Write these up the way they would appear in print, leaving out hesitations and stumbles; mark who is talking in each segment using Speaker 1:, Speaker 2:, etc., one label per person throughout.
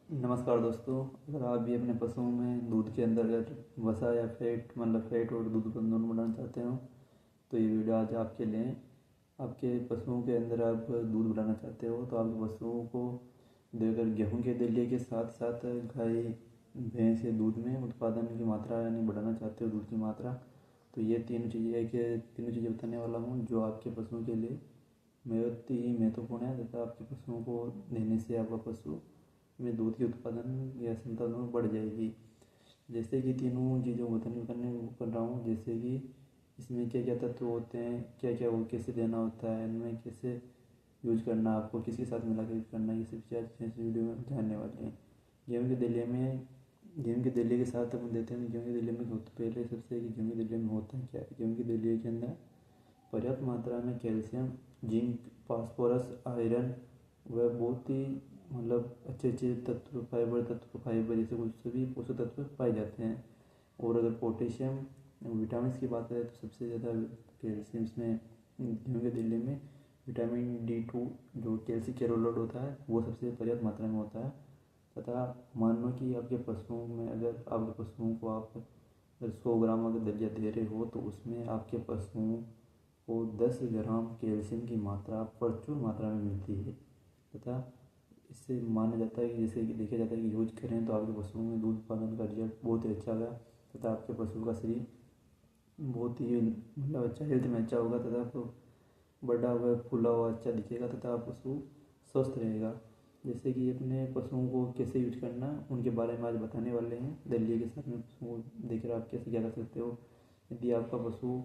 Speaker 1: नमस्कार दोस्तों। अगर आप भी अपने पशुओं में दूध के अंदर अगर वसा या फैट और दूध उत्पादन दोनों बढ़ाना चाहते हो तो ये वीडियो आज आपके लिए है। आपके पशुओं के अंदर आप दूध बढ़ाना चाहते हो तो आपके पशुओं को देकर गेहूं के दलिए के साथ साथ गाय भैंस के दूध में उत्पादन की मात्रा यानी बढ़ाना चाहते हो दूध की मात्रा, तो ये तीनों चीज़ें बताने वाला हूँ जो आपके पशुओं के लिए बहुत ही महत्वपूर्ण है तथा आपके पशुओं को देने से आपका पशु में दूध के उत्पादन या क्षमता दोनों बढ़ जाएगी। जैसे कि तीनों चीज़ों को करने कर रहा हूँ, जैसे कि इसमें क्या क्या तत्व होते हैं, क्या क्या वो कैसे देना होता है, इनमें कैसे यूज करना, आपको किसके साथ मिला के यूज करना है, ये सब चीज़ इस वीडियो में जानने वाले हैं। गेहूँ के दलिए के साथ हम देते हैं। गेहूँ के दलिए में सबसे पहले सबसे कि गेहूँ के दलिए में होता है क्या है। गेहूँ के दलिए के अंदर पर्याप्त मात्रा में कैल्शियम, जिंक, फास्फोरस, आयरन व बहुत ही अच्छे अच्छे फाइबर जैसे कुछ सभी पोषक तत्व पाए जाते हैं। और अगर पोटेशियम विटामिन की बात करें तो सबसे ज़्यादा कैल्शियम इसमें गेहूँ के दलिए में विटामिन D2 जो कैल्शियम कैरोलोड होता है वो सबसे पर्याप्त मात्रा में होता है। तथा मान लो कि आपके पशुओं में अगर आपके पशुओं को आप अगर 100 ग्राम अगर दलिया दे रहे हो तो उसमें आपके पशुओं को 10 ग्राम कैल्शियम की मात्रा प्रचुर मात्रा में मिलती है। तथा इससे माना जाता है कि जैसे कि देखा जाता है कि यूज करें तो आपके पशुओं में दूध उत्पादन का रिजल्ट बहुत ही अच्छा होगा तथा आपके पशु का शरीर बहुत ही अच्छा हेल्थ में अच्छा होगा तथा आपको बड़ा हुआ फूला हुआ अच्छा दिखेगा तथा पशु स्वस्थ रहेगा। जैसे कि अपने पशुओं को कैसे यूज करना उनके बारे में आज बताने वाले हैं। दलिए के साथ में पशुओं को देकर आप कैसे क्या कर सकते हो। यदि आपका पशु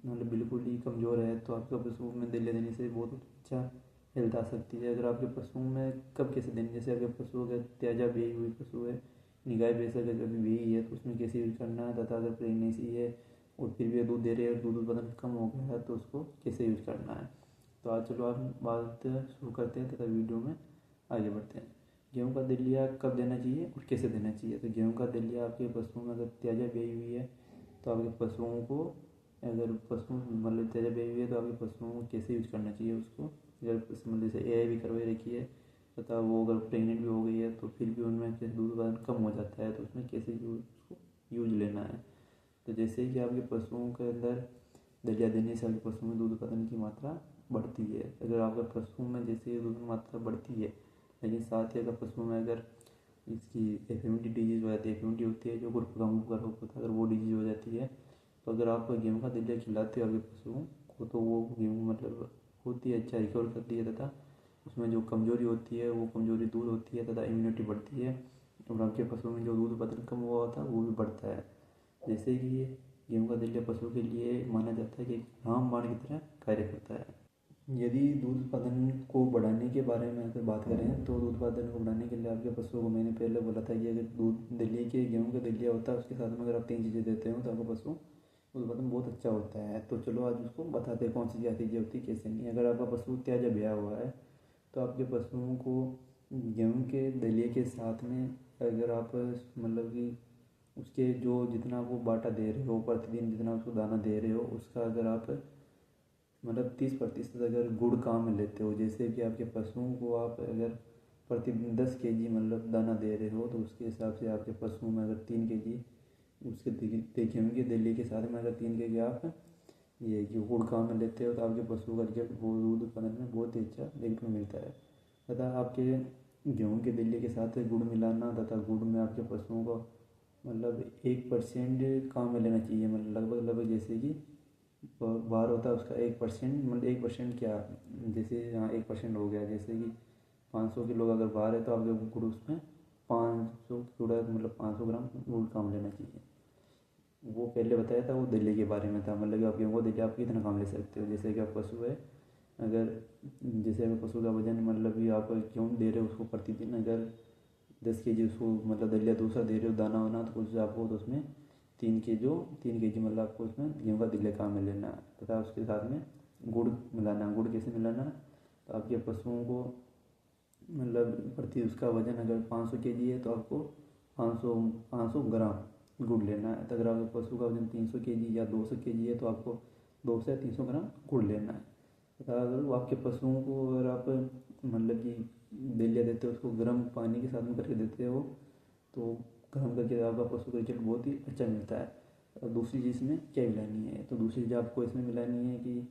Speaker 1: बिल्कुल ही कमज़ोर है तो आपका पशु में दलिया देने से बहुत अच्छा हेल्थ आ सकती है। अगर आपके पशुओं में कब कैसे देने, जैसे अगर पशु अगर त्याजा ब्याई हुई पशु है, गाय भैंस अगर कभी ब्याई है तो उसमें कैसे यूज करना है तथा अगर प्रेगनेंसी है और फिर भी दूध दे रहे हैं और दूध उत्पादन कम हो गया है तो उसको कैसे यूज करना है। तो आज चलो आप बात शुरू करते हैं तथा वीडियो में आगे बढ़ते हैं। गेहूँ का दलिया कब देना चाहिए और कैसे देना चाहिए। तो गेहूँ का दलिया आपके पशुओं में अगर त्याजा ब्याई हुई है तो आपके पशुओं को अगर पशु त्याजा ब्याई हुई है तो आपके पशुओं को कैसे यूज करना चाहिए उसको। अगर जैसे AI भी करवाई रखी है तथा वो अगर प्रेग्नेंट भी हो गई है तो फिर भी उनमें कैसे दूध उत्पादन कम हो जाता है तो उसमें कैसे उसको यूज लेना है। तो जैसे कि आपके पशुओं के अंदर दलिया देने से आपके पशुओं में दूध उत्पादन की मात्रा बढ़ती है। अगर आपके पशुओं में जैसे दूध की मात्रा बढ़ती है लेकिन साथ ही अगर पशुओं में अगर इसकी एफएमडी डिजीज़ हो जाती है, एफएमडी होती है जो गुरुपुंगू का रोग होता है, अगर वो डिजीज़ हो जाती है तो अगर आप गेहूँ का दलिया खिलाते हो आपके पशुओं को तो वो गेहूँ बहुत ही अच्छा रिकवर करती है तथा उसमें जो कमजोरी होती है वो कमजोरी दूर होती है तथा इम्यूनिटी बढ़ती है और आपके पशुओं में जो दूध उत्पादन कम हुआ होता है वो भी बढ़ता है। जैसे कि ये गेहूँ का दलिया पशुओं के लिए माना जाता है कि रामबाण की तरह कार्य करता है। यदि दूध उत्पादन को बढ़ाने के बारे में अगर बात करें तो दूध उत्पादन को बढ़ाने के लिए आपके पशुओं को मैंने पहले बोला था कि अगर दूध दलिए के गेहूँ का दलिया होता है उसके साथ में अगर आप 3 चीज़ें देते हो तो आपका पशु उत्पादन बहुत अच्छा होता है। तो चलो आज उसको बताते हैं कौन सी क्या चीज़ें होती है कैसे नहीं। अगर आपका पशु त्याजा ब्याया हुआ है तो आपके पशुओं को गेहूँ के दलिए के साथ में अगर आप कि उसके जो जितना वो बाटा दे रहे हो प्रतिदिन जितना उसको दाना दे रहे हो उसका अगर आप 30% अगर गुड़ काम में लेते हो, जैसे कि आपके पशुओं को आप अगर प्रतिदिन 10 kg दाना दे रहे हो तो उसके हिसाब से आपके पशुओं में अगर 3 kg उसके गेहूँ के दलिए के साथ में अगर 3 kg आप ये कि गुड़ काम में लेते हो तो आपके पशुओं का रिजल्ट वो दूध उत्पादन में बहुत ही अच्छा देखने को मिलता है। तथा आपके गेहूँ के दलिए के साथ गुड़ मिलाना तथा गुड़ में आपके पशुओं को 1% काम में लेना चाहिए। लगभग जैसे कि बार होता है उसका 1%, 1% क्या, जैसे यहाँ 1% हो गया, जैसे कि 500 किलो का अगर बार है तो आपके गुड़ उसमें 500 थोड़ा 500 ग्राम गुड़ काम लेना चाहिए। वो पहले बताया था वो दलिया के बारे में था, कि आप गेहूँ को दलिया आप कितना काम ले सकते हो। जैसे कि आप पशु है अगर जैसे अगर पशु का वजन कि आप गेहूँ दे रहे हो उसको प्रतिदिन अगर 10 kg उसको दलिया दूसरा दे रहे हो दाना वाना तो कुछ आपको तो उसमें 3 kg आपको उसमें गेहूँ का दलिया काम में लेना है तथा उसके साथ में गुड़ मिलाना। गुड़ कैसे मिलाना, तो आपके पशुओं को प्रति उसका वजन अगर 500 kg है तो आपको 500 ग्राम गुड़ लेना है। तो अगर आपके पशु का वजन 300 kg या 200 kg है तो आपको 200 या 300 ग्राम गुड़ लेना है। तथा अगर वो आपके पशुओं को अगर आप कि दलिया देते हो उसको गर्म पानी के साथ में करके देते हो, तो गर्म करके आपका पशु का रिजल्ट बहुत ही अच्छा मिलता है। और दूसरी चीज़ में क्या मिलानी है, तो दूसरी चीज़ आपको इसमें मिलानी है कि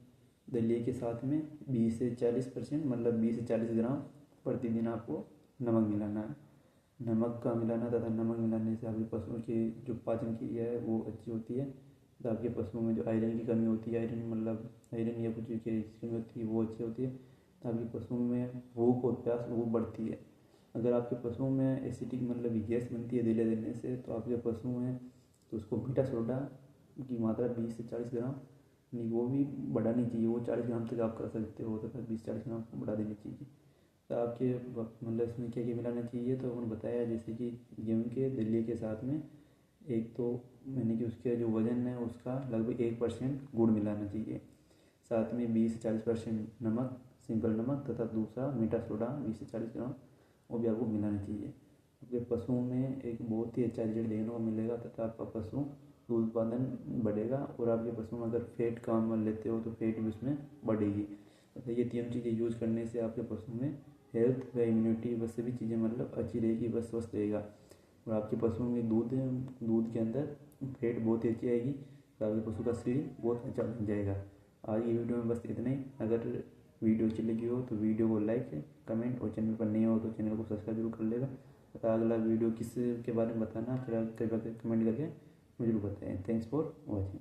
Speaker 1: दलिए के साथ में 20 से 40%, मतलब 20 से 40 ग्राम प्रतिदिन आपको नमक मिलाना है। नमक का मिलाना तथा नमक मिलाने से आपके पशुओं की जो पाचन क्रिया है वो अच्छी होती है, तो आपके पशुओं में जो आयरन की कमी होती है, आयरन मतलब आयरन या कुछ चीज़ की कमी होती है वो अच्छी होती है, तो आपके पशुओं में भूख और प्यास वो बढ़ती है। अगर आपके पशुओं में एसिडिक मतलब गैस बनती है दलिया देने से, तो आपके पशुओं में तो उसको मीठा सोडा की मात्रा 20 से 40 ग्राम, नहीं वो भी बढ़ानी चाहिए, वो 40 ग्राम तक आप कर सकते हो, तथा 20-40 ग्राम बढ़ा देनी चाहिए। तो आपके मतलब इसमें क्या क्या मिलाना चाहिए, तो उन्होंने बताया जैसे कि गेहूँ के दलिए के साथ में एक तो मैंने कि उसके जो वज़न है उसका लगभग 1% गुड़ मिलाना चाहिए, साथ में 20 से 40% नमक, सिंपल नमक, तथा दूसरा मीठा सोडा 20 से 40 ग्राम वो भी आपको मिलाना चाहिए। आपके पशुओं में एक बहुत ही अच्छा रिजल्ट देखने को मिलेगा, तथा आपका पशु दूध उत्पादन बढ़ेगा, और आपके पशुओं में अगर फैट काम लेते हो तो फैट भी उसमें बढ़ेगी। तथा ये तीन चीज़ें यूज करने से आपके पशु में हेल्थ व इम्यूनिटी बस सभी चीज़ें मतलब अच्छी रहेगी, बस स्वस्थ रहेगा, और आपके पशुओं में दूध के अंदर फैट बहुत ही अच्छी आएगी, तो आपके पशु का शरीर बहुत अच्छा बन जाएगा। आज की वीडियो में बस इतना ही। अगर वीडियो अच्छी लगी हो तो वीडियो को लाइक कमेंट, और चैनल पर नहीं हो तो चैनल को सब्सक्राइब जरूर कर लेगा, तथा अगला वीडियो किस के बारे में बताना फिर कृपया कमेंट करके मुझे बताएं। Thanks for watching.